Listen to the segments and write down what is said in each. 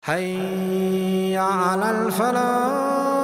حي على الفلاح.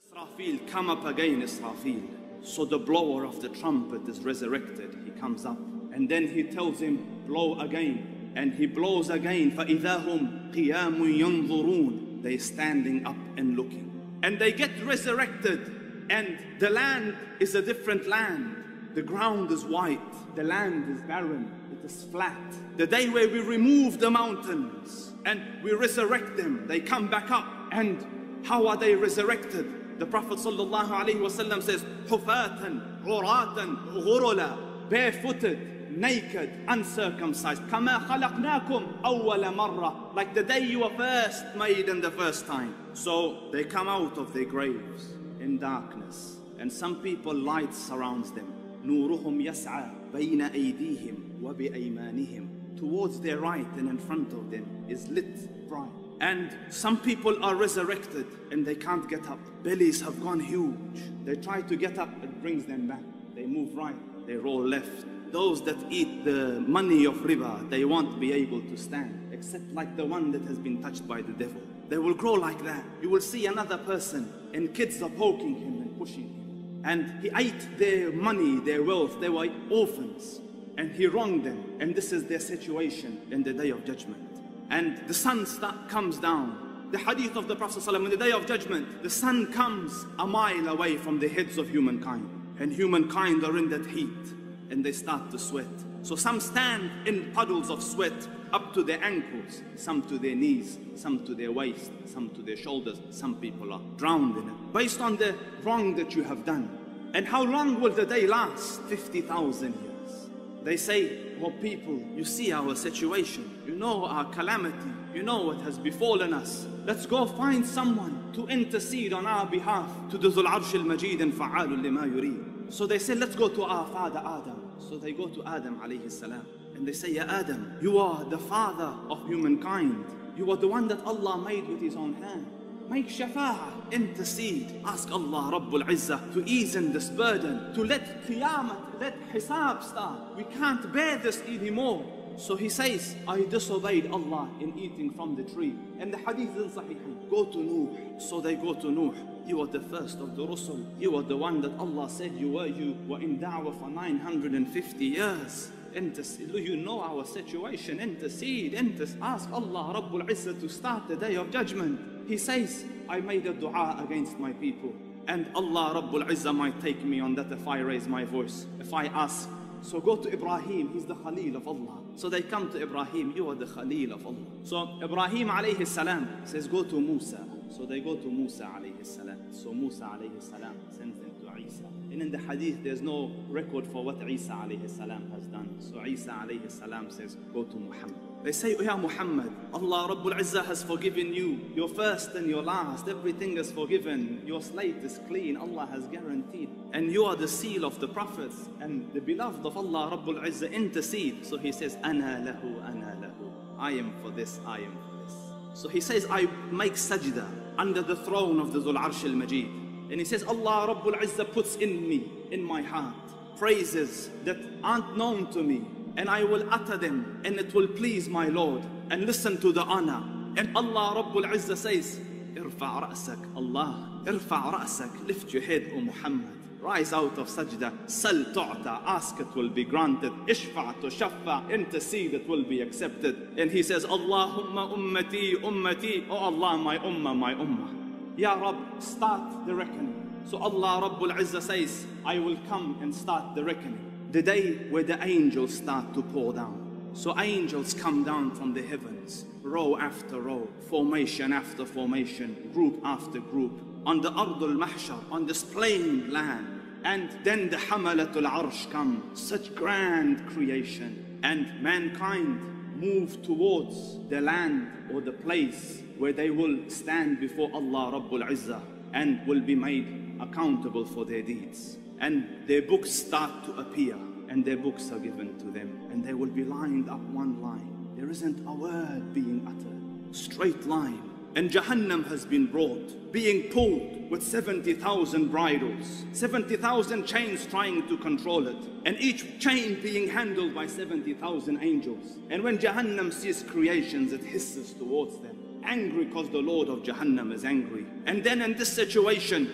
Israfil, come up again, Israfil. So the blower of the trumpet is resurrected. He comes up and then he tells him, blow again. And he blows again. فَإِذَا هُمْ قِيَامٌ يَنْظُرُونَ. They're standing up and looking. And they get resurrected. And the land is a different land. The ground is white. The land is barren. It is flat. The day where we remove the mountains and we resurrect them, they come back up. And how are they resurrected? The Prophet ﷺ says, حُفَاةً عُرَاةً غُرُلًا, barefooted, naked, uncircumcised. كَمَا خَلَقْنَاكُمْ أَوَّلَ مَرَّةٍ, like the day you were first made in the first time. So they come out of their graves in darkness. And some people, light surrounds them. نُورُهُمْ يَسْعَى بَيْنَ أَيْدِيهِمْ وَبِأَيْمَانِهِمْ. Towards their right and in front of them is lit bright. And some people are resurrected and they can't get up. Bellies have gone huge. They try to get up, it brings them back. They move right, they roll left. Those that eat the money of riba, they won't be able to stand, except like the one that has been touched by the devil. They will grow like that. You will see another person and kids are poking him and pushing him. And he ate their money, their wealth. They were orphans and he wronged them. And this is their situation in the day of judgment. And the sun comes down. The hadith of the Prophet ﷺ, in the day of judgment, the sun comes a mile away from the heads of humankind. And humankind are in that heat and they start to sweat. So some stand in puddles of sweat up to their ankles, some to their knees, some to their waist, some to their shoulders. Some people are drowned in it, based on the wrong that you have done. And how long will the day last? 50,000 years. They say, well, people, you see our situation, you know our calamity, you know what has befallen us. Let's go find someone to intercede on our behalf to the Dhul Arsh al-Majid and Fa'alun lima yurid. So they say, let's go to our father Adam. So they go to Adam alayhi salam and they say, Ya Adam, you are the father of humankind. You are the one that Allah made with his own hand. Make shafa'ah, intercede, ask Allah Rabbul Izzah to ease in this burden, to let qiyamah, let hisab start. We can't bear this anymore. So he says, I disobeyed Allah in eating from the tree. And the hadith is sahih. Go to Nuh. So they go to Nuh. You are the first of the Rusul. You are the one that Allah said you were in Dawah for 950 years. Intercede. You know our situation. Intercede. Ask Allah Rabbul Izzah to start the day of judgment. He says, I made a dua against my people. And Allah Rabbul Izzah might take me on that if I raise my voice. If I ask. So go to Ibrahim, he's the Khalil of Allah. So they come to Ibrahim, you are the Khalil of Allah. So Ibrahim alayhi salam says, go to Musa. So they go to Musa alayhi salam. So Musa alayhi salam sends them to Isa. And in the hadith, there's no record for what Isa alayhi salam has done. So Isa alayhi salam says, go to Muhammad. They say, oh, Ya Muhammad, Allah Rabbul Izzah has forgiven you. Your first and your last, everything is forgiven. Your slate is clean, Allah has guaranteed. And you are the seal of the prophets and the beloved of Allah Rabbul Izzah. Intercede. So he says, Ana lahu, ana lahu. I am for this, I am for this. So he says, I make sajda under the throne of the Dhul Arsh al-Majid. And he says, Allah Rabbul Izzah puts in me, in my heart, phrases that aren't known to me. And I will utter them and it will please my Lord. And listen to the honor. And Allah Rabbul Izzah says, Irfa' ra'sak, Allah, irfa' ra'sak, lift your head, O Muhammad. Rise out of sajda, sal tu'ta, ask it will be granted. Ishfa' tushaffa, intercede it will be accepted. And he says, Allahumma ummati, ummati, oh Allah, my ummah, my ummah. Ya Rabb, start the reckoning. So Allah Rabbul Izzah says, I will come and start the reckoning. The day where the angels start to pour down. So angels come down from the heavens, row after row, formation after formation, group after group, on the Ardul Mahshar, on this plain land. And then the Hamalatul Arsh come, such grand creation. And mankind move towards the land or the place where they will stand before Allah Rabbul Izzah and will be made accountable for their deeds. And their books start to appear and their books are given to them and they will be lined up one line. There isn't a word being uttered. Straight line. And Jahannam has been brought, being pulled with 70,000 bridles, 70,000 chains trying to control it, and each chain being handled by 70,000 angels. And when Jahannam sees creations, it hisses towards them, angry because the Lord of Jahannam is angry. And then in this situation,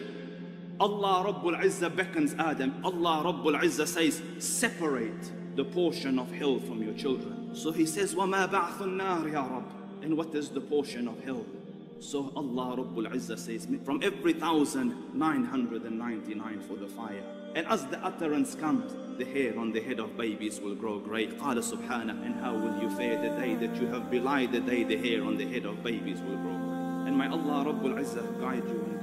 Allah Rabbul Izzah beckons Adam. Allah Rabbul Izzah says, separate the portion of hell from your children. So he says, وَمَا بَعْثُ النَّارِ يَا رَبِّ. And what is the portion of hell? So Allah Rabbul Izzah says, from every 1,999 for the fire. And as the utterance comes, the hair on the head of babies will grow grey. قال سبحانه, and how will you fare the day that you have belied the day the hair on the head of babies will grow grey? And may Allah Rabbul Izzah guide you.